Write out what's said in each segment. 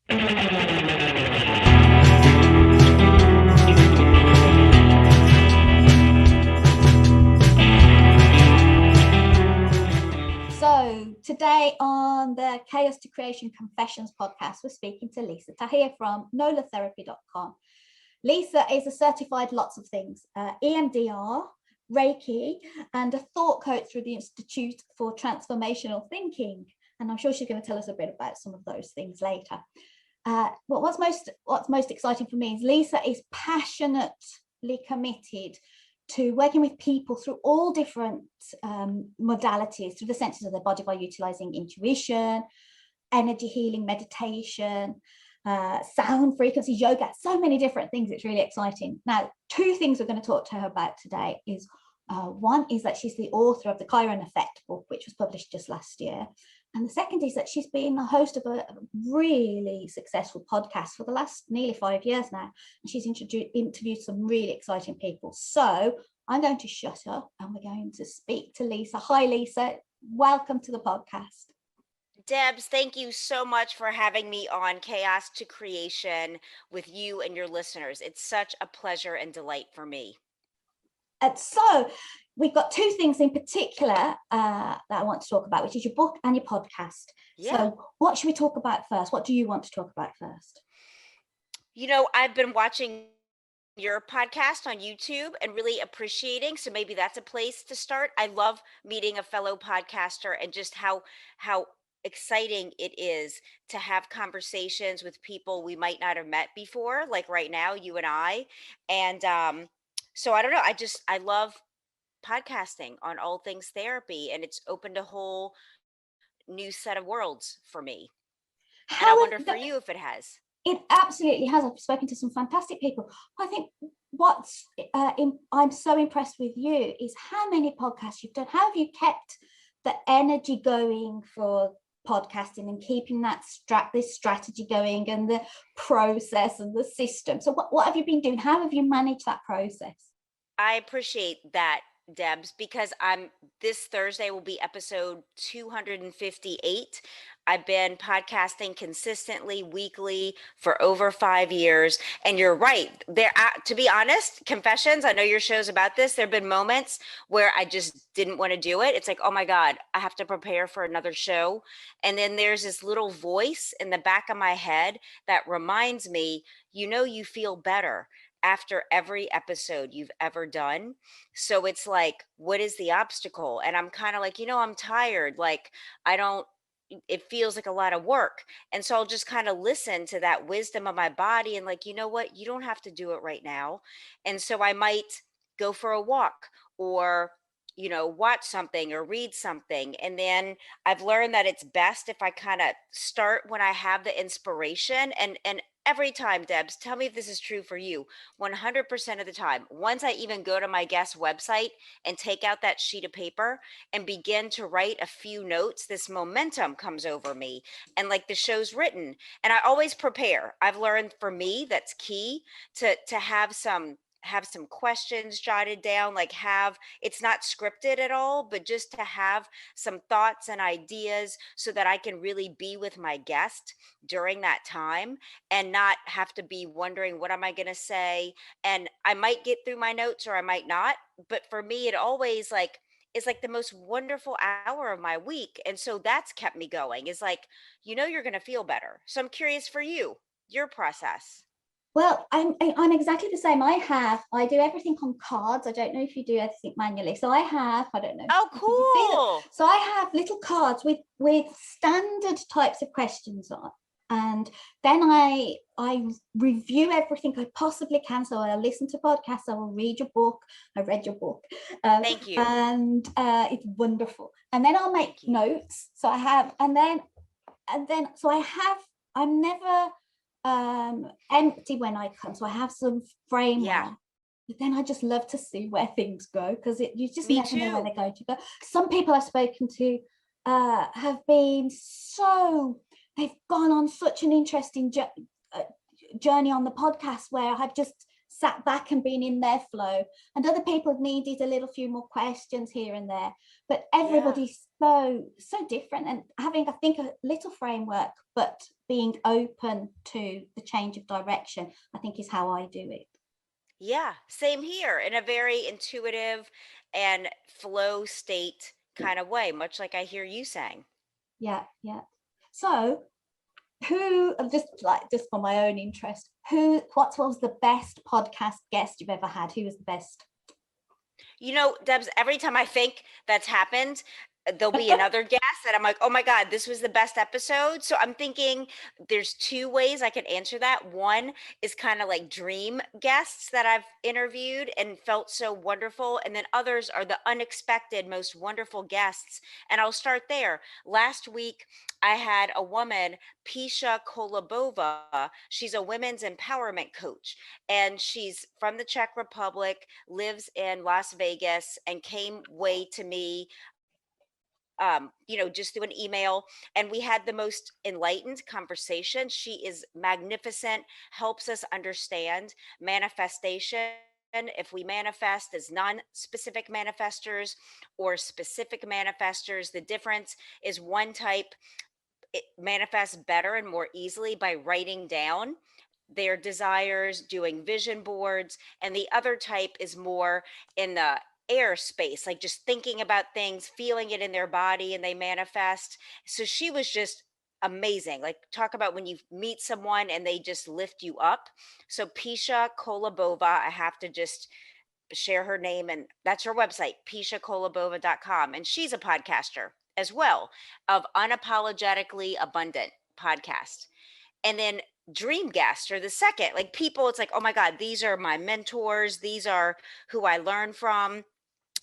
So today on the Chaos to Creation Confessions podcast, we're speaking to Lisa Tahir from nolatherapy.com. Lisa is a certified lots of things, EMDR, reiki, and a thought coach through the Institute for Transformational Thinking. And I'm sure she's going to tell us a bit about some of those things later. What's most exciting for me is Lisa is passionately committed to working with people through all different modalities, through the senses of their body, by utilizing intuition, energy healing, meditation, sound frequencies, yoga, so many different things. It's really exciting. Now, two things we're going to talk to her about today is one is that she's the author of the Chiron Effect book, which was published just last year. And the second is that she's been the host of a really successful podcast for the last nearly 5 years now. And she's interviewed some really exciting people. So I'm going to shut up and we're going to speak to Lisa. Hi, Lisa. Welcome to the podcast. Debs, thank you so much for having me on Chaos to Creation with you and your listeners. It's such a pleasure and delight for me. So we've got two things in particular that I want to talk about, which is your book and your podcast. Yeah. So what should we talk about first? What do you want to talk about first? You know, I've been watching your podcast on YouTube and really appreciating, so maybe that's a place to start. I love meeting a fellow podcaster and just how exciting it is to have conversations with people we might not have met before, like right now, you and I. And so I don't know, I love podcasting on all things therapy, and it's opened a whole new set of worlds for me. And I wonder for you if it has. It absolutely has. I've spoken to some fantastic people. I think what's I'm so impressed with you is how many podcasts you've done. How have you kept the energy going for podcasting and keeping that this strategy going and the process and the system? So what have you been doing? How have you managed that process? I appreciate that, Debs, because this Thursday will be episode 258. I've been podcasting consistently weekly for over 5 years. And you're right. To be honest, confessions, I know your show's about this. There have been moments where I just didn't want to do it. It's like, oh my God, I have to prepare for another show. And then there's this little voice in the back of my head that reminds me, you feel better after every episode you've ever done. So it's like, what is the obstacle? And I'm kind of like, I'm tired. Like, it feels like a lot of work. And so I'll just kind of listen to that wisdom of my body and like, you know what, you don't have to do it right now. And so I might go for a walk or, watch something or read something. And then I've learned that it's best if I kind of start when I have the inspiration and every time, Debs, tell me if this is true for you, 100% of the time, once I even go to my guest website and take out that sheet of paper and begin to write a few notes, this momentum comes over me and like the show's written. And I always prepare. I've learned for me that's key to have some questions jotted down, like it's not scripted at all, but just to have some thoughts and ideas so that I can really be with my guest during that time and not have to be wondering, what am I going to say? And I might get through my notes or I might not. But for me, it always is like the most wonderful hour of my week. And so that's kept me going, is like, you're going to feel better. So I'm curious for you, your process. Well, I'm exactly the same. I do everything on cards. I don't know if you do everything manually. So I don't know. Oh, cool. So I have little cards with standard types of questions on. And then I review everything I possibly can. So I listen to podcasts. I will read your book. I read your book. Thank you. And it's wonderful. And then I'll make notes. So I have, I'm never empty when I come, so I have some framework. Yeah. But then I just love to see where things go, because you just never know where they're going to go. Some people I've spoken to have been they've gone on such an interesting journey on the podcast where I've just sat back and been in their flow, and other people have needed a little few more questions here and there. But everybody's so different, and having, I think, a little framework, but being open to the change of direction, I think, is how I do it. Yeah, same here, in a very intuitive and flow state kind of way, much like I hear you saying. Yeah. So who, just for my own interest, what was the best podcast guest you've ever had? Who was the best? You know, Debs, every time I think that's happened, there'll be another guest that I'm like, oh my God, this was the best episode. So I'm thinking there's two ways I could answer that. One is kind of like dream guests that I've interviewed and felt so wonderful. And then others are the unexpected, most wonderful guests. And I'll start there. Last week, I had a woman, Pisha Kolobova. She's a women's empowerment coach, and she's from the Czech Republic, lives in Las Vegas, and came way to me, just through an email. And we had the most enlightened conversation. She is magnificent, helps us understand manifestation. If we manifest as non-specific manifestors or specific manifestors, the difference is one type, it manifests better and more easily by writing down their desires, doing vision boards, and the other type is more in the air space, like just thinking about things, feeling it in their body, and they manifest. So she was just amazing. Like, talk about when you meet someone and they just lift you up. So Pisha Kolobova, I have to just share her name, and that's her website, pishakolobova.com. And she's a podcaster as well, of Unapologetically Abundant podcast. And then dream guests are the second, like people, it's like, oh my God, these are my mentors, these are who I learn from.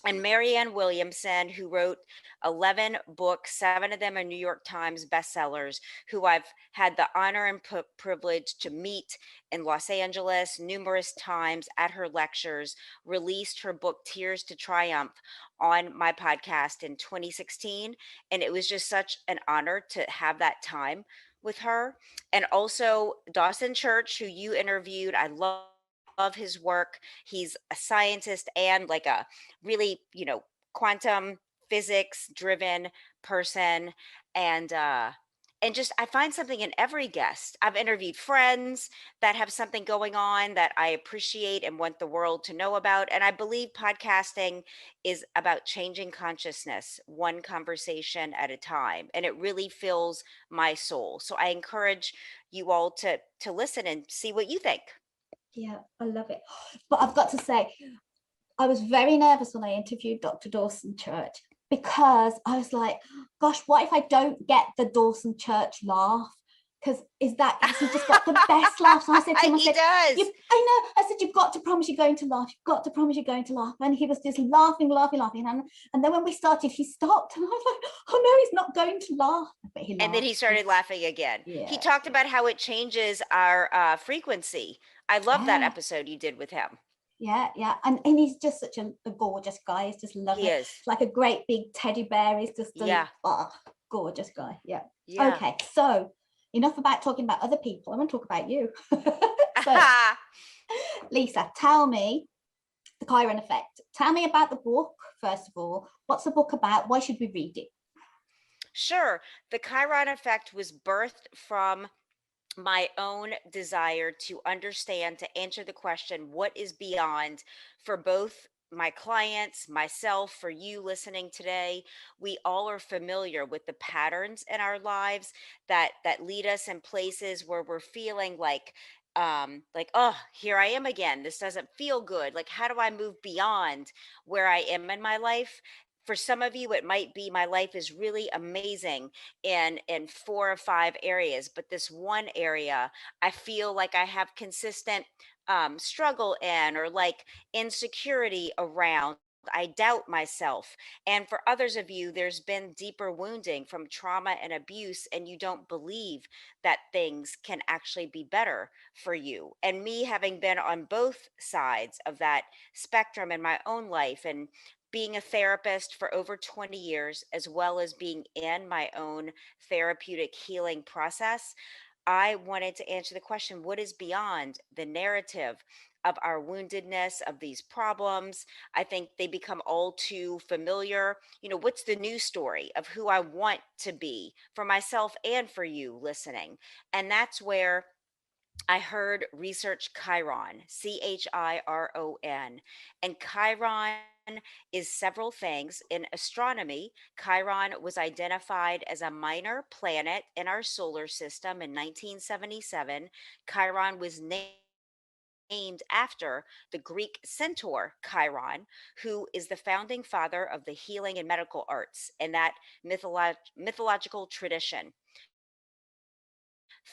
And Marianne Williamson, who wrote 11 books, 7 of them are New York Times bestsellers, who I've had the honor and privilege to meet in Los Angeles numerous times at her lectures, released her book, Tears to Triumph, on my podcast in 2016. And it was just such an honor to have that time with her. And also Dawson Church, who you interviewed. I love his work. He's a scientist and like a really, quantum physics driven person. And just I find something in every guest. I've interviewed friends that have something going on that I appreciate and want the world to know about. And I believe podcasting is about changing consciousness one conversation at a time. And it really fills my soul. So I encourage you all to listen and see what you think. Yeah, I love it. But I've got to say, I was very nervous when I interviewed Dr. Dawson Church, because I was like, gosh, what if I don't get the Dawson Church laugh? Because he just got the best laugh. So I said to him, He does. I know. I said, you've got to promise you're going to laugh. You've got to promise you're going to laugh. And he was just laughing. And then when we started, he stopped. And I was like, oh no, he's not going to laugh. But he laughed. And then he started laughing again. Yeah. He talked about how it changes our frequency. I love that episode you did with him. Yeah. And he's just such a gorgeous guy. He's just lovely. He is. Like a great big teddy bear. He's just gorgeous guy. Yeah. Okay, so enough about talking about other people. I want to talk about you. So, Lisa, tell me the Chiron Effect. Tell me about the book, first of all. What's the book about? Why should we read it? Sure. The Chiron Effect was birthed from my own desire to understand, to answer the question, what is beyond, for both my clients, myself, for you listening today. We all are familiar with the patterns in our lives that lead us in places where we're feeling like, oh, here I am again, this doesn't feel good. Like, how do I move beyond where I am in my life? For some of you, it might be, my life is really amazing in 4 or 5 areas, but this one area I feel like I have consistent struggle in, or like insecurity around. I doubt myself. And for others of you, there's been deeper wounding from trauma and abuse, and you don't believe that things can actually be better for you. And me having been on both sides of that spectrum in my own life, and being a therapist for over 20 years, as well as being in my own therapeutic healing process, I wanted to answer the question, what is beyond the narrative of our woundedness, of these problems? I think they become all too familiar. What's the new story of who I want to be for myself and for you listening? And that's where I heard research Chiron, Chiron. And Chiron is several things. In astronomy, Chiron was identified as a minor planet in our solar system in 1977. Chiron was named after the Greek centaur Chiron, who is the founding father of the healing and medical arts in that mythological tradition.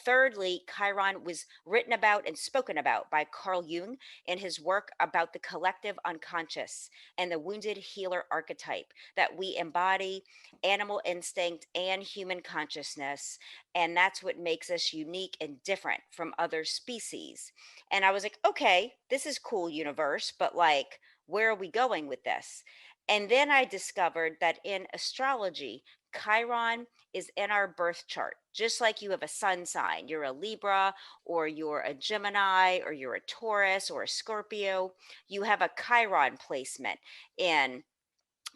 Thirdly, Chiron was written about and spoken about by Carl Jung in his work about the collective unconscious and the wounded healer archetype, that we embody animal instinct and human consciousness. And that's what makes us unique and different from other species. And I was like, okay, this is cool, universe, but like, where are we going with this? And then I discovered that in astrology, Chiron is in our birth chart. Just like you have a sun sign, you're a Libra, or you're a Gemini, or you're a Taurus, or a Scorpio, you have a Chiron placement in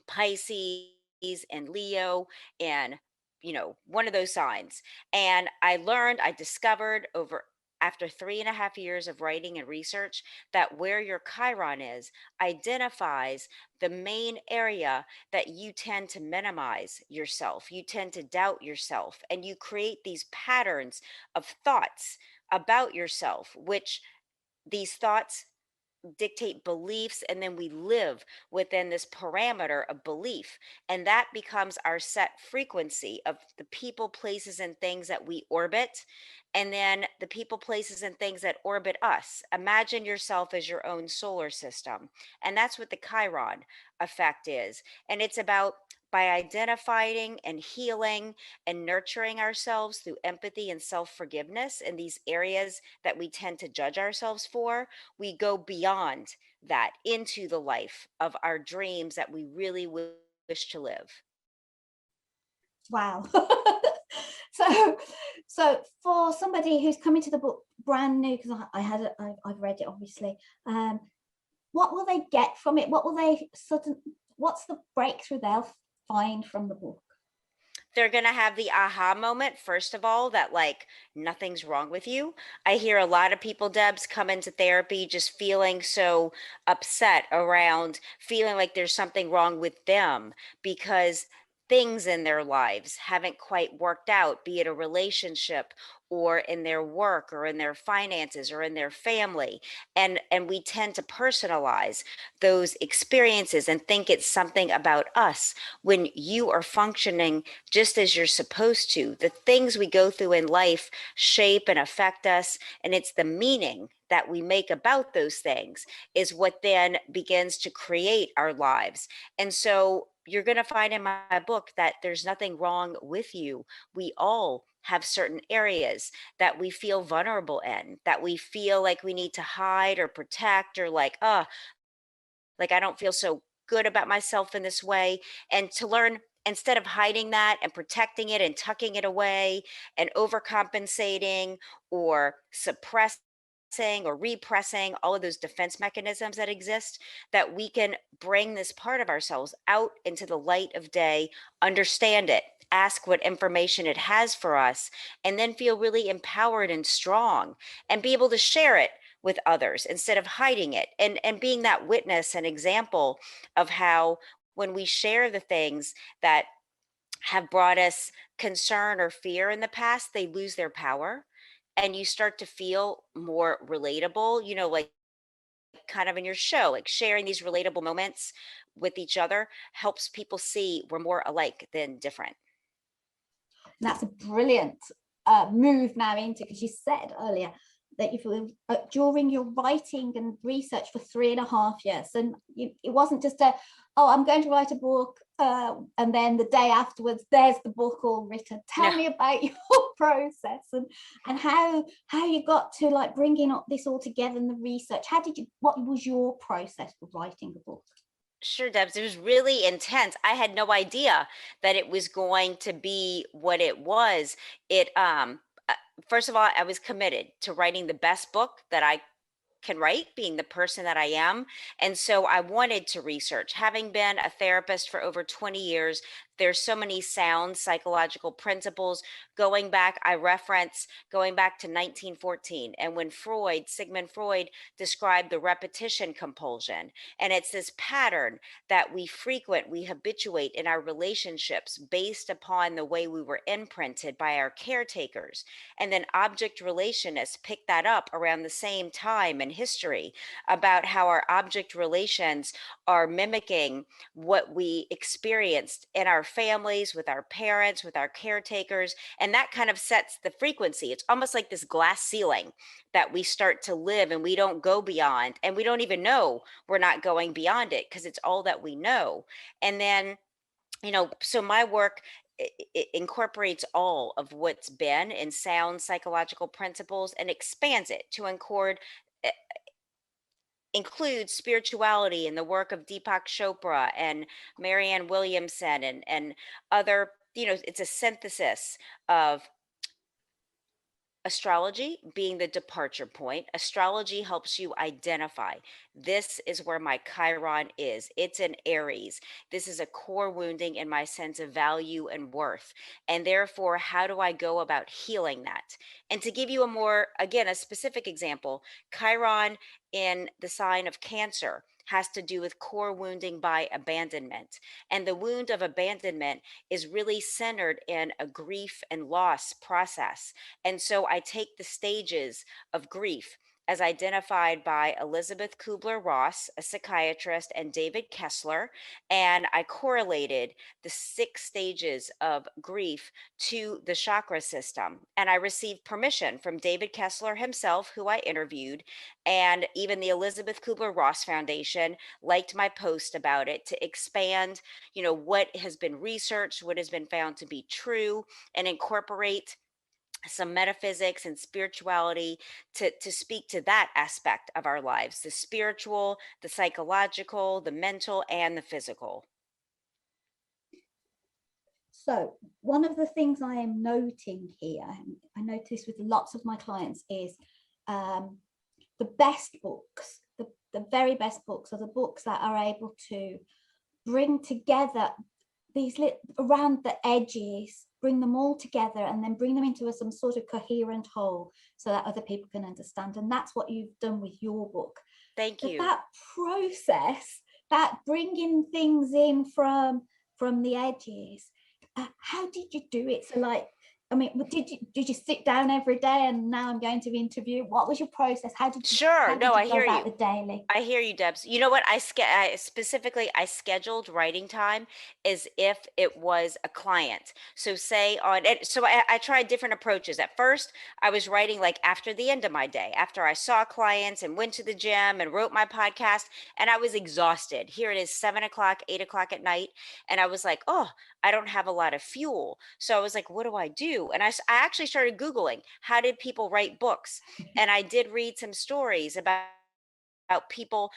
Pisces and Leo and one of those signs. And I discovered over after 3.5 years of writing and research that where your Chiron is identifies the main area that you tend to minimize yourself. You tend to doubt yourself, and you create these patterns of thoughts about yourself, which these thoughts dictate beliefs, and then we live within this parameter of belief, and that becomes our set frequency of the people, places, and things that we orbit, and then the people, places, and things that orbit us. Imagine yourself as your own solar system, and that's what the Chiron effect is. And it's about, by identifying and healing and nurturing ourselves through empathy and self-forgiveness in these areas that we tend to judge ourselves for, we go beyond that into the life of our dreams that we really wish to live. Wow. so for somebody who's coming to the book brand new, because I've read it obviously, what will they get from it? What's the breakthrough they'll find from the book? They're going to have the aha moment, first of all, that like nothing's wrong with you. I hear a lot of people, Debs, come into therapy just feeling so upset around feeling like there's something wrong with them because things in their lives haven't quite worked out, be it a relationship or in their work or in their finances or in their family. And we tend to personalize those experiences and think it's something about us when you are functioning just as you're supposed to. The things we go through in life shape and affect us, and it's the meaning that we make about those things is what then begins to create our lives. And so you're going to find in my book that there's nothing wrong with you. We all have certain areas that we feel vulnerable in, that we feel like we need to hide or protect, or like I don't feel so good about myself in this way. And to learn, instead of hiding that and protecting it and tucking it away and overcompensating or suppressing or repressing all of those defense mechanisms that exist, that we can bring this part of ourselves out into the light of day, understand it, ask what information it has for us, and then feel really empowered and strong and be able to share it with others instead of hiding it, and being that witness and example of how when we share the things that have brought us concern or fear in the past, they lose their power, and you start to feel more relatable, like kind of in your show, like sharing these relatable moments with each other helps people see we're more alike than different. And that's a brilliant move now into, because you said earlier that you during your writing and research for 3.5 years, and it wasn't just I'm going to write a book and then the day afterwards there's the book all written. Tell me about your process and how you got to like bringing up this all together in the research. What was your process for writing the book? Sure, Debs. It was really intense. I had no idea that it was going to be what it was. first of all, I was committed to writing the best book that I can write, being the person that I am. And so I wanted to research. Having been a therapist for over 20 years, there's so many sound psychological principles. I reference going back to 1914, and when Sigmund Freud, described the repetition compulsion. And it's this pattern that we habituate in our relationships based upon the way we were imprinted by our caretakers. And then object relationists picked that up around the same time in history, about how our object relations are mimicking what we experienced in our families, with our parents, with our caretakers. And that kind of sets the frequency. It's almost like this glass ceiling that we start to live, and we don't go beyond. And we don't even know we're not going beyond it, because it's all that we know. And then, so my work, it incorporates all of what's been in sound psychological principles and expands it to include spirituality and the work of Deepak Chopra and Marianne Williamson, and other. It's a synthesis of astrology being the departure point. Astrology helps you identify, this is where my Chiron is. It's in Aries. This is a core wounding in my sense of value and worth. And therefore, how do I go about healing that? And to give you a specific example, Chiron in the sign of Cancer has to do with core wounding by abandonment. And the wound of abandonment is really centered in a grief and loss process. And so I take the stages of grief as identified by Elizabeth Kubler-Ross, a psychiatrist, and David Kessler, and I correlated the 6 stages of grief to the chakra system. And I received permission from David Kessler himself, who I interviewed, and even the Elizabeth Kubler-Ross Foundation liked my post about it, to expand, what has been researched, what has been found to be true, and incorporate some metaphysics and spirituality to speak to that aspect of our lives: the spiritual, the psychological, the mental, and the physical. So one of the things I am noting here, I notice with lots of my clients, is the best books, the very best books, are the books that are able to bring together these around the edges, bring them all together, and then bring them into some sort of coherent whole so that other people can understand. And that's what you've done with your book. Thank you. That process, that bringing things in from the edges, how did you do it? So did you sit down every day and now I'm going to interview? What was your process? How did you I hear you. The daily? I hear you, Debs. You know what? I scheduled writing time as if it was a client. So I tried different approaches. At first, I was writing like after the end of my day, after I saw clients and went to the gym and wrote my podcast, and I was exhausted. Here it is, 7 o'clock, 8 o'clock at night. And I was like, oh, I don't have a lot of fuel. So I was like, what do I do? And I actually started Googling, how did people write books? And I did read some stories about people,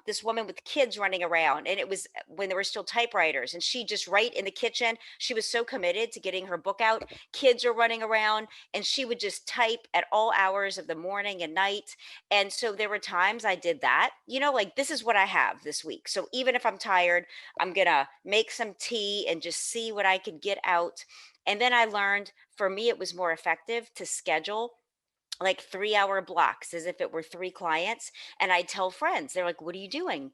this woman with kids running around, and it was when there were still typewriters, and she just right in the kitchen, she was so committed to getting her book out. Kids are running around, and she would just type at all hours of the morning and night. And so there were times I did that, like, this is what I have this week, so even if I'm tired, I'm gonna make some tea and just see what I could get out. And then I learned, for me, it was more effective to schedule like 3-hour blocks as if it were 3 clients. And I tell friends, they're like, what are you doing,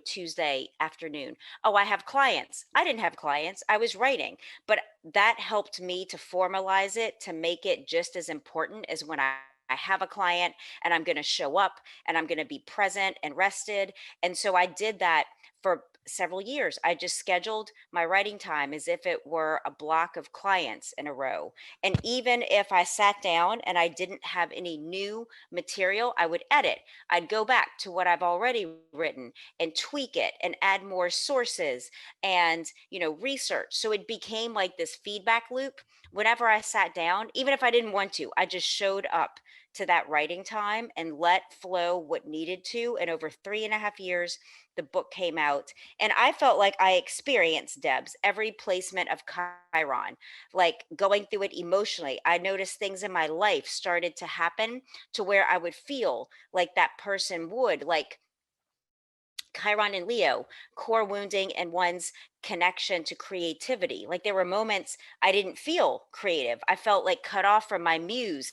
Tuesday afternoon? Oh, I have clients. I didn't have clients, I was writing. But that helped me to formalize it, to make it just as important as when I have a client, and I'm going to show up and I'm going to be present and rested. And so I did that for several years. I just scheduled my writing time as if it were a block of clients in a row. And even if I sat down and I didn't have any new material, I would edit. I'd go back to what I've already written and tweak it and add more sources and, research. So it became like this feedback loop whenever I sat down, even if I didn't want to, I just showed up to that writing time and let flow what needed to. And over 3.5 years, the book came out. And I felt like I experienced, Debs, every placement of Chiron, like going through it emotionally. I noticed things in my life started to happen to where I would feel like that person would, like Chiron and Leo, core wounding and one's connection to creativity. Like there were moments I didn't feel creative. I felt like cut off from my muse,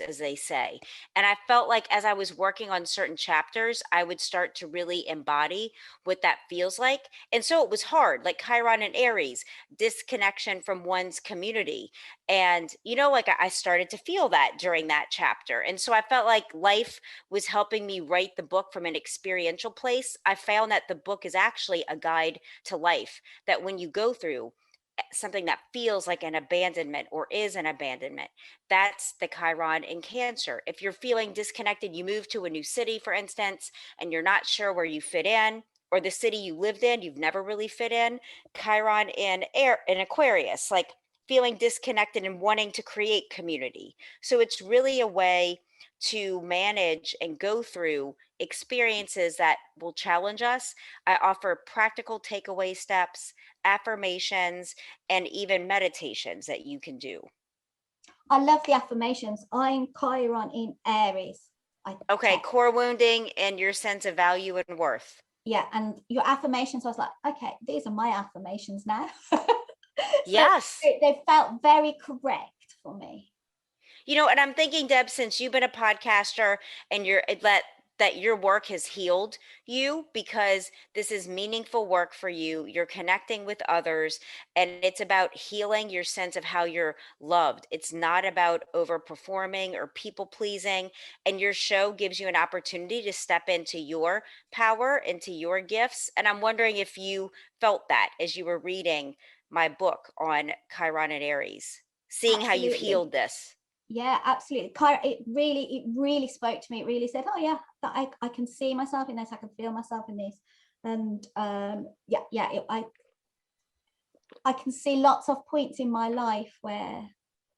as they say. And I felt like as I was working on certain chapters, I would start to really embody what that feels like. And so it was hard, like Chiron and Aries, disconnection from one's community. And, like I started to feel that during that chapter. And so I felt like life was helping me write the book from an experiential place. I found that the book is actually a guide to life, that when you go through something that feels like an abandonment or is an abandonment, that's the Chiron in Cancer. If you're feeling disconnected, you move to a new city, for instance, and you're not sure where you fit in, or the city you lived in, you've never really fit in, Chiron in air in Aquarius, like feeling disconnected and wanting to create community. So it's really a way to manage and go through experiences that will challenge us. I offer practical takeaway steps, affirmations, and even meditations that you can do. I love the affirmations. I'm Chiron in Aries. Okay, core wounding and your sense of value and worth. Yeah, and your affirmations, I was like, okay, these are my affirmations now. Yes. They felt very correct for me. And I'm thinking, Deb, since you've been a podcaster and that your work has healed you, because this is meaningful work for you. You're connecting with others, and it's about healing your sense of how you're loved. It's not about overperforming or people pleasing. And your show gives you an opportunity to step into your power, into your gifts. And I'm wondering if you felt that as you were reading my book on Chiron and Aries, seeing how you've healed this. Yeah, absolutely. It really spoke to me. It really said, oh yeah, that I can see myself in this. I can feel myself in this. And I can see lots of points in my life where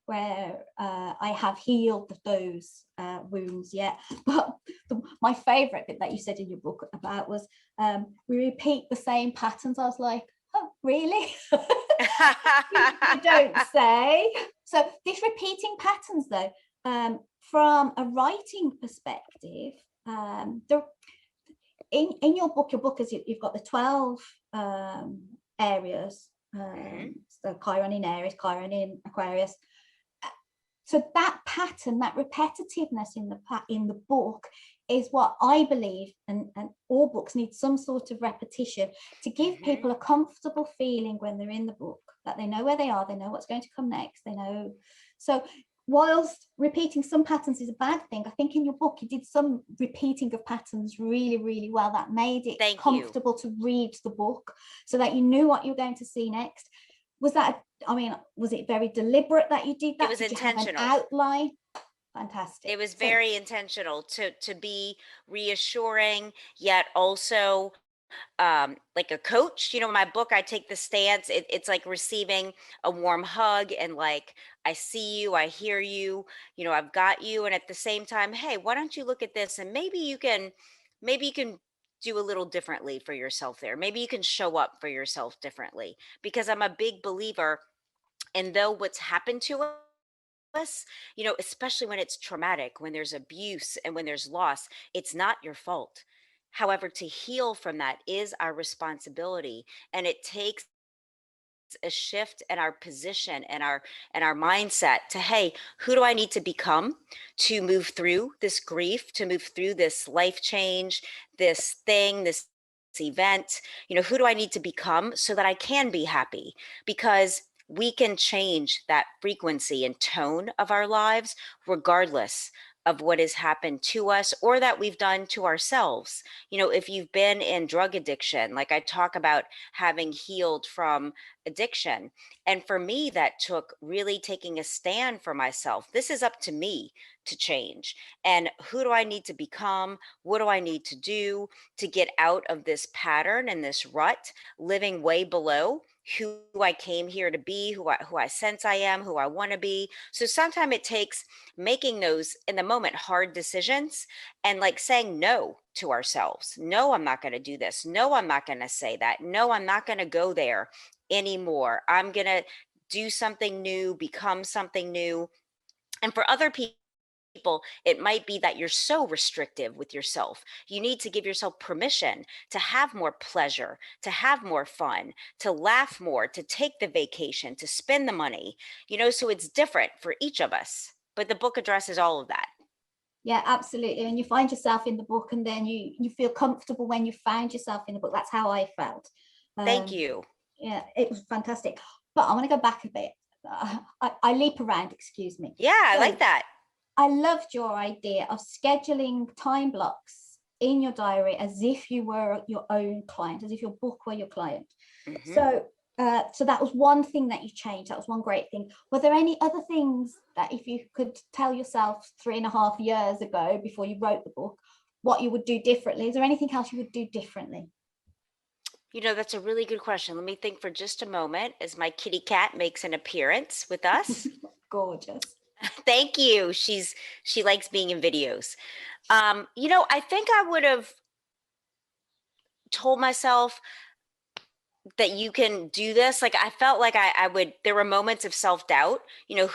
I have healed those wounds. Yeah, but my favorite bit that you said in your book about was we repeat the same patterns. I was like, oh, really? You don't say. So this repeating patterns, though, from a writing perspective, in your book is you've got the 12 areas. So Chiron in Aries, Chiron in Aquarius. So that pattern, that repetitiveness in the book is what I believe, and all books need some sort of repetition to give people a comfortable feeling when they're in the book, that they know where they are, they know what's going to come next, they know. So whilst repeating some patterns is a bad thing, I think in your book you did some repeating of patterns really, really well that made it comfortable to read the book so that you knew what you were going to see next. Was it very deliberate that you did that? It was intentional. You have an outline? Fantastic. It was very intentional to be reassuring, yet also like a coach. In my book, I take the stance. It's like receiving a warm hug and like, I see you, I hear you, I've got you. And at the same time, hey, why don't you look at this? And maybe you can do a little differently for yourself there. Maybe you can show up for yourself differently, because I'm a big believer in, though what's happened to us, especially when it's traumatic, when there's abuse and when there's loss, it's not your fault. However, to heal from that is our responsibility, and it takes a shift in our position and our mindset to, hey, who do I need to become to move through this grief, to move through this life change, this thing, this event? Who do I need to become so that I can be happy? Because we can change that frequency and tone of our lives regardless of what has happened to us or that we've done to ourselves. If you've been in drug addiction, like I talk about having healed from addiction. And for me, that took really taking a stand for myself. This is up to me to change. And who do I need to become? What do I need to do to get out of this pattern and this rut, living way below who I came here to be, who I sense I am, who I want to be. So sometimes it takes making those in the moment hard decisions and like saying no to ourselves. No, I'm not going to do this. No, I'm not going to say that. No, I'm not going to go there anymore. I'm going to do something new, become something new. And for other people, it might be that you're so restrictive with yourself. You need to give yourself permission to have more pleasure, to have more fun, to laugh more, to take the vacation, to spend the money, so it's different for each of us. But the book addresses all of that. Yeah, absolutely. And you find yourself in the book, and then you feel comfortable when you found yourself in the book. That's how I felt. Thank you. Yeah, it was fantastic. But I want to go back a bit. I leap around, excuse me. Yeah, I like that. I loved your idea of scheduling time blocks in your diary as if you were your own client, as if your book were your client. Mm-hmm. So that was one thing that you changed. That was one great thing. Were there any other things that, if you could tell yourself 3.5 years ago before you wrote the book, what you would do differently? Is there anything else you would do differently? That's a really good question. Let me think for just a moment as my kitty cat makes an appearance with us. Gorgeous. Thank you. She likes being in videos. I think I would have told myself that you can do this. Like, I felt like I would, there were moments of self-doubt,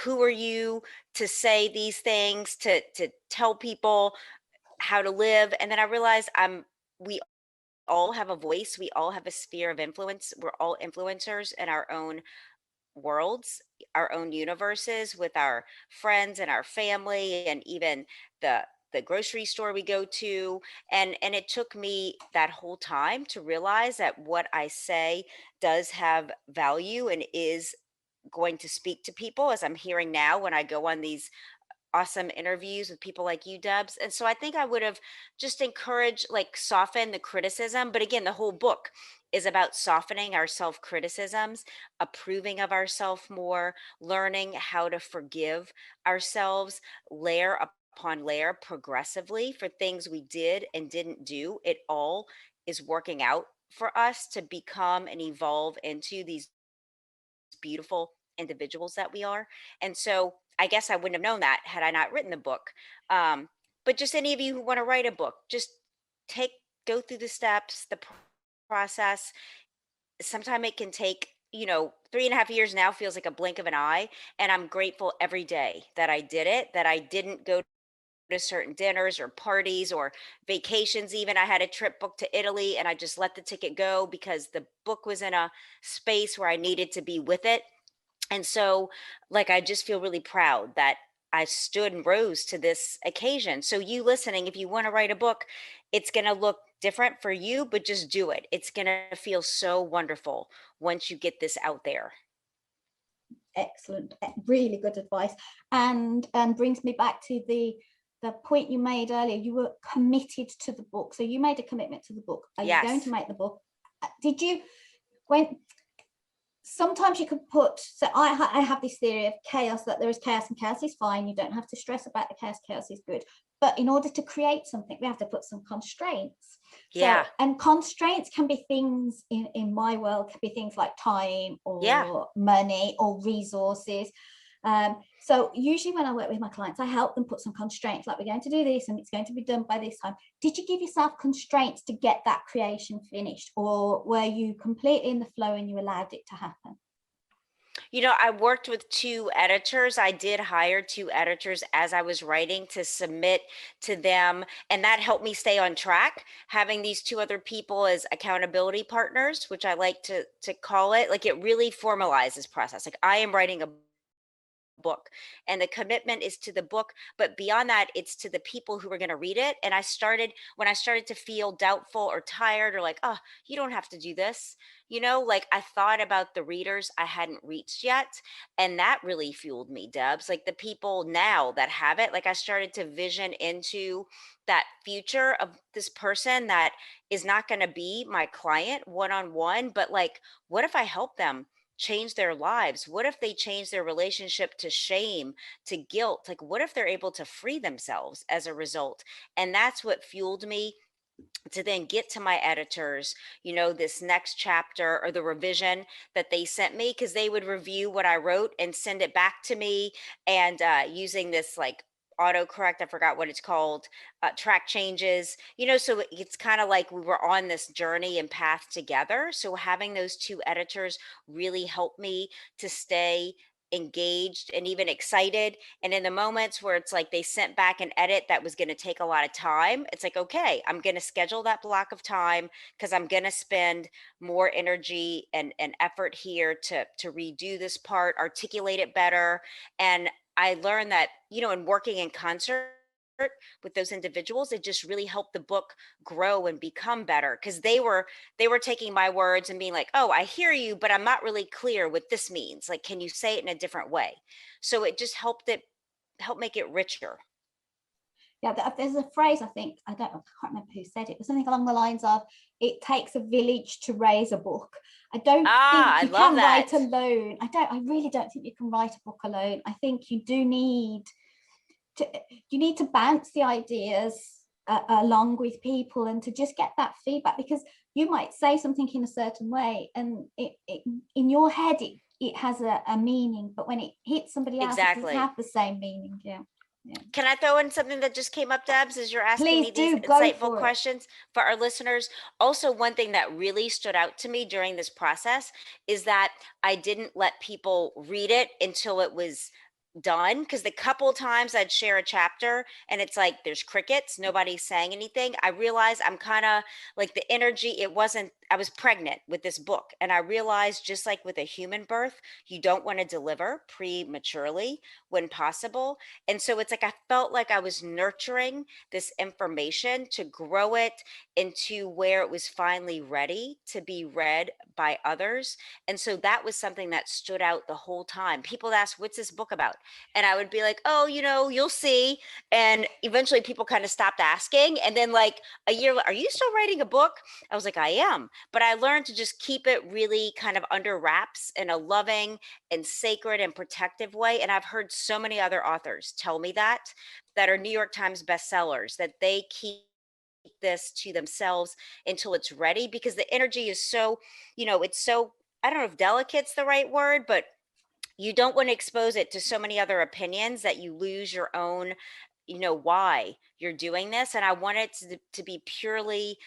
who are you to say these things, to tell people how to live? And then I realized we all have a voice. We all have a sphere of influence. We're all influencers in our own worlds, our own universes, with our friends and our family, and even the grocery store we go to. And it took me that whole time to realize that what I say does have value and is going to speak to people, as I'm hearing now when I go on these awesome interviews with people like you, Debs. And so I think I would have just encouraged, like, soften the criticism. But again, the whole book is about softening our self criticisms, approving of ourselves more, learning how to forgive ourselves layer upon layer progressively for things we did and didn't do. It all is working out for us to become and evolve into these beautiful individuals that we are. And so I guess I wouldn't have known that had I not written the book. But just any of you who want to write a book, just go through the steps, the process. Sometimes it can take, 3.5 years now feels like a blink of an eye. And I'm grateful every day that I did it, that I didn't go to certain dinners or parties or vacations. Even I had a trip booked to Italy and I just let the ticket go because the book was in a space where I needed to be with it. And so, like, I just feel really proud that I stood and rose to this occasion. So, you listening, if you want to write a book, it's going to look different for you, but just do it. It's going to feel so wonderful once you get this out there. Excellent. Really good advice. And brings me back to the point you made earlier. You were committed to the book. So you made a commitment to the book. Are you going to make the book? Did you, sometimes you can put, so I have this theory of chaos, that there is chaos and chaos is fine. You don't have to stress about the chaos. Chaos is good. But in order to create something, we have to put some constraints. Yeah. So, and constraints can be things in my world, can be things like time or money or resources. So usually when I work with my clients, I help them put some constraints, like, we're going to do this and it's going to be done by this time. Did you give yourself constraints to get that creation finished, or were you completely in the flow and you allowed it to happen? I worked with 2 editors. I did hire 2 editors as I was writing to submit to them. And that helped me stay on track. Having these 2 other people as accountability partners, which I like to call it, like, it really formalizes process. Like, I am writing a book and the commitment is to the book, but beyond that, it's to the people who are going to read it. And when I started to feel doubtful or tired or like, oh, you don't have to do this, like, I thought about the readers I hadn't reached yet. And that really fueled me, Debs. Like, the people now that have it, like, I started to vision into that future of this person that is not going to be my client one-on-one, but like, what if I help them change their lives? What if they change their relationship to shame, to guilt? Like, what if they're able to free themselves as a result? And that's what fueled me to then get to my editors, this next chapter or the revision that they sent me, because they would review what I wrote and send it back to me. And using this like autocorrect, I forgot what it's called, track changes, so it's kind of like we were on this journey and path together. So having those two editors really helped me to stay engaged and even excited. And in the moments where it's like they sent back an edit that was going to take a lot of time, it's like, okay, I'm going to schedule that block of time because I'm going to spend more energy and effort here to redo this part, articulate it better. And I learned that, in working in concert with those individuals, it just really helped the book grow and become better, because they were taking my words and being like, oh, I hear you, but I'm not really clear what this means. Like, can you say it in a different way? So it just help make it richer. Yeah, there's a phrase, I can't remember who said it, but something along the lines of, it takes a village to raise a book. I don't think I you love can that. write alone. I really don't think you can write a book alone. I think you do need to bounce the ideas along with people, and to just get that feedback, because you might say something in a certain way and it in your head it has a meaning, but when it hits somebody else, it doesn't Exactly. have the same meaning. Yeah. Can I throw in something that just came up, Debs, as you're asking me Please these do go insightful for it. questions for our listeners? Also, one thing that really stood out to me during this process is that I didn't let people read it until it was done, because the couple times I'd share a chapter and it's like there's crickets, nobody's saying anything, I realized I'm kind of like the energy, it wasn't, I was pregnant with this book, and I realized, just like with a human birth, you don't want to deliver prematurely when possible. And so it's like I felt like I was nurturing this information to grow it into where it was finally ready to be read by others. And so that was something that stood out the whole time. People ask, what's this book about? And I would be like, oh, you'll see. And eventually people kind of stopped asking. And then, like a year, are you still writing a book? I was like, I am. But I learned to just keep it really kind of under wraps in a loving and sacred and protective way. And I've heard so many other authors tell me that are New York Times bestsellers, that they keep this to themselves until it's ready, because the energy is so, it's so, I don't know if delicate's the right word, but you don't want to expose it to so many other opinions that you lose your own, why you're doing this. And I want it to be purely,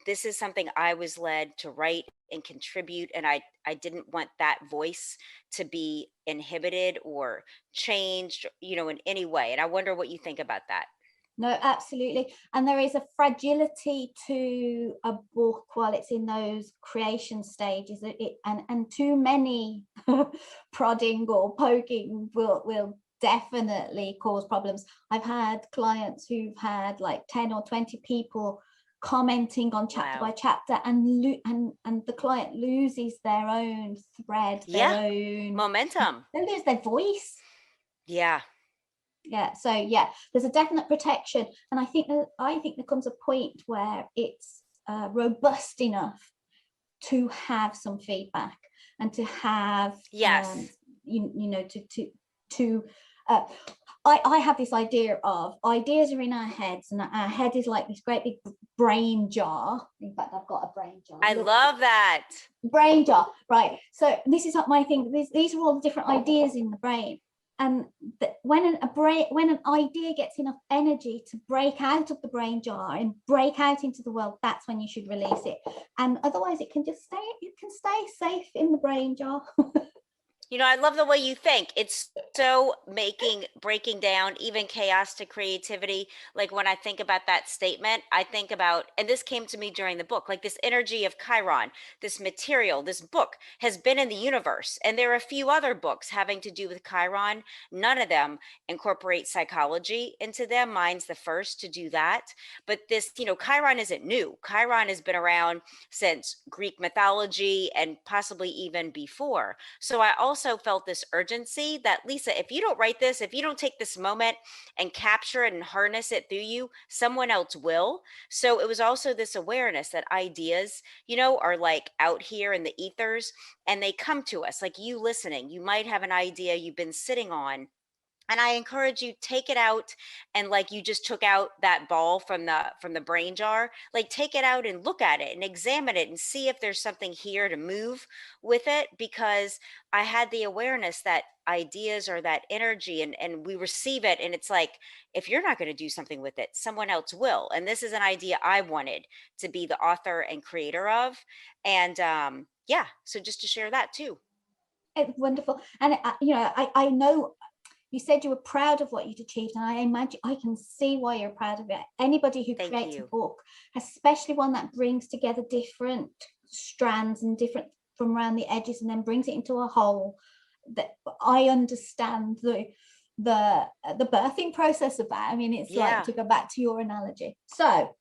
this is something I was led to write and contribute. And I didn't want that voice to be inhibited or changed, in any way. And I wonder what you think about that. No, absolutely. And there is a fragility to a book while it's in those creation stages. And too many prodding or poking will definitely cause problems. I've had clients who've had like 10 or 20 people commenting on chapter by chapter, and the client loses their own thread, their own momentum. they lose their voice. Yeah. So there's a definite protection, and I think there comes a point where it's robust enough to have some feedback, and to have Yes. I have this idea of ideas are in our heads, and our head is like this great big brain jar. In fact, I've got a brain jar. I love that. Brain jar, right? So this is not my thing. These are all the different ideas in the brain. And when an idea gets enough energy to break out of the brain jar and break out into the world, that's when you should release it. And otherwise, it can stay safe in the brain jar. I love the way you think. It's so breaking down even chaos to creativity. Like when I think about that statement, I think about, and this came to me during the book, like this energy of Chiron, this material, this book has been in the universe. And there are a few other books having to do with Chiron. None of them incorporate psychology into them. Mine's the first to do that. But this, Chiron isn't new. Chiron has been around since Greek mythology and possibly even before. So I also felt this urgency that, Lisa, if you don't write this, if you don't take this moment and capture it and harness it through you, someone else will. So it was also this awareness that ideas, are like out here in the ethers, and they come to us like you listening. You might have an idea you've been sitting on And I encourage you, take it out, and like you just took out that ball from the brain jar, like take it out and look at it and examine it and see if there's something here to move with it. Because I had the awareness that ideas or that energy, and we receive it, and it's like, if you're not going to do something with it, someone else will. And this is an idea I wanted to be the author and creator of. And yeah, so just to share that too. It's wonderful. And I know you said you were proud of what you'd achieved, and I imagine I can see why you're proud of it. Anybody who Thank creates you. a book, especially one that brings together different strands and different from around the edges and then brings it into a whole, that I understand the birthing process of that. I mean, it's like, to go back to your analogy. So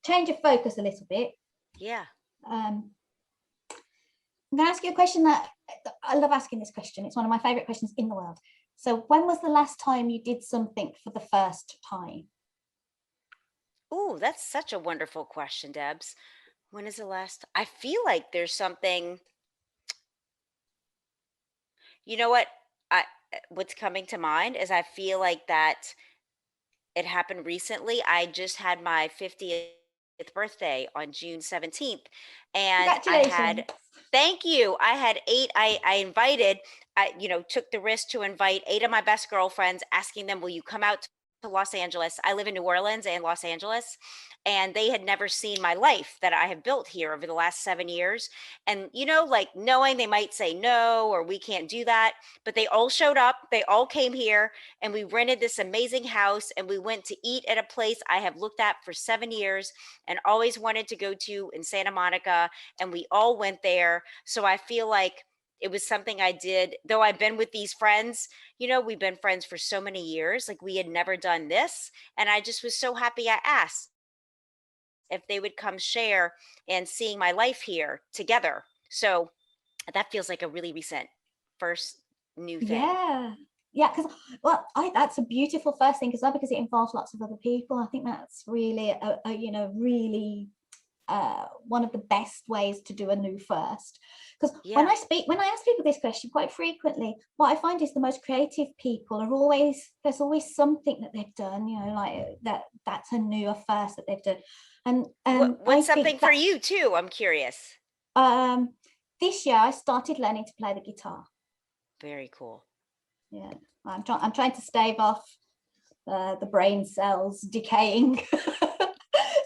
change of focus a little bit. Yeah. I'm going to ask you a question that I love asking this question. It's one of my favorite questions in the world. So when was the last time you did something for the first time? Oh, that's such a wonderful question, Debs. When is the last? I feel like there's something, you know what? What's coming to mind is I feel like that it happened recently. I just had my 50th birthday on June 17th, and Congratulations. thank you. I had I invited, took the risk to invite 8 of my best girlfriends, asking them, will you come out to Los Angeles? I live in New Orleans and Los Angeles, and they had never seen my life that I have built here over the last 7 years. And, like knowing they might say no, or we can't do that, but they all showed up, they all came here, and we rented this amazing house, and we went to eat at a place I have looked at for 7 years and always wanted to go to in Santa Monica. And we all went there. So I feel like it was something I did, though I've been with these friends, we've been friends for so many years, like we had never done this. And I just was so happy I asked if they would come share and seeing my life here together. So that feels like a really recent first new thing. Yeah, because that's a beautiful first thing, because it involves lots of other people. I think that's really really one of the best ways to do a new first. Because when I ask people this question quite frequently, what I find is the most creative people there's always something that they've done, like that's a new first that they've done. And what's something for you too? I'm curious. This year I started learning to play the guitar. Very cool. Yeah, I'm trying to stave off the brain cells decaying.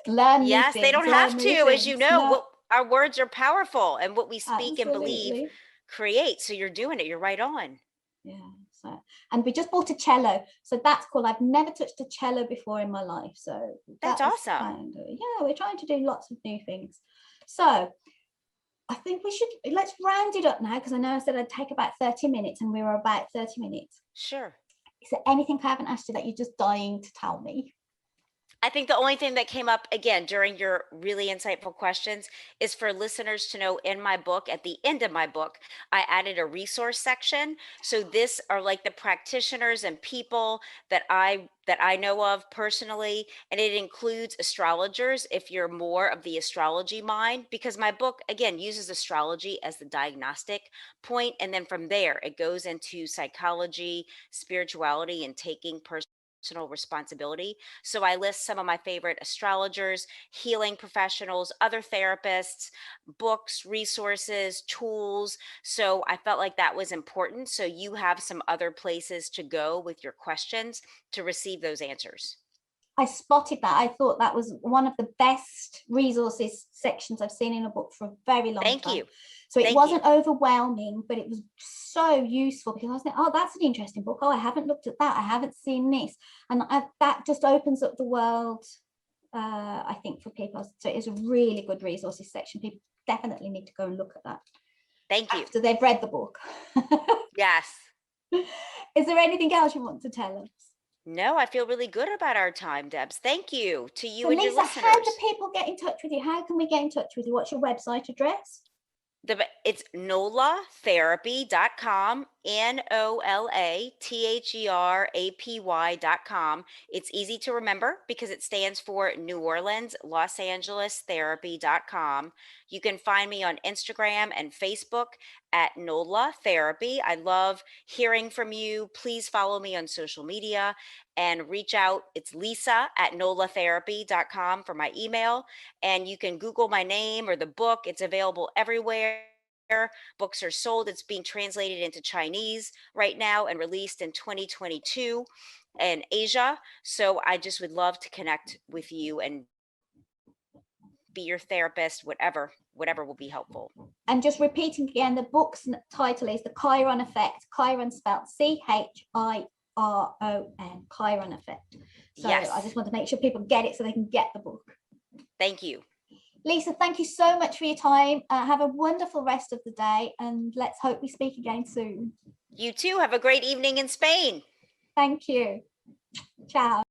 Yes, they don't have to, as you know. What our words are powerful, and what we speak and believe creates. So you're doing it. You're right on. Yeah. So, and we just bought a cello, so that's cool. I've never touched a cello before in my life, so that's awesome. We're trying to do lots of new things. So I think let's round it up now, because I know I said I'd take about 30 minutes and we were about 30 minutes. Sure. Is there anything I haven't asked you that you're just dying to tell me? I think the only thing that came up again during your really insightful questions is for listeners to know, in my book, at the end of my book, I added a resource section. So this are like the practitioners and people that I know of personally, and it includes astrologers if you're more of the astrology mind, because my book again uses astrology as the diagnostic point, and then from there it goes into psychology, spirituality, and taking personal responsibility. So I list some of my favorite astrologers, healing professionals, other therapists, books, resources, tools. So I felt like that was important. So you have some other places to go with your questions to receive those answers. I spotted that. I thought that was one of the best resources sections I've seen in a book for a very long time. Thank you. So it wasn't overwhelming, but it was so useful, because I was like, oh, that's an interesting book. Oh, I haven't looked at that. I haven't seen this. And that just opens up the world, I think, for people. So it's a really good resources section. People definitely need to go and look at that. Thank you. After they've read the book. Yes. Is there anything else you want to tell us? No, I feel really good about our time, Debs. Thank you to you and Lisa, your listeners. How do people get in touch with you? How can we get in touch with you? What's your website address? It's nolatherapy.com. NOLATHERAPY.com. It's easy to remember because it stands for New Orleans, Los Angeles Therapy.com. You can find me on Instagram and Facebook at NOLA Therapy. I love hearing from you. Please follow me on social media and reach out. It's Lisa at NOLAtherapy.com for my email. And you can Google my name or the book. It's available everywhere. Books are sold. It's being translated into Chinese right now and released in 2022 in Asia. So I just would love to connect with you and be your therapist, whatever will be helpful. And just repeating again, the book's title is The Chiron Effect. Chiron spelled CHIRON, Chiron Effect. So yes. I just want to make sure people get it so they can get the book. Thank you. Lisa, thank you so much for your time. Have a wonderful rest of the day, and let's hope we speak again soon. You too. Have a great evening in Spain. Thank you. Ciao.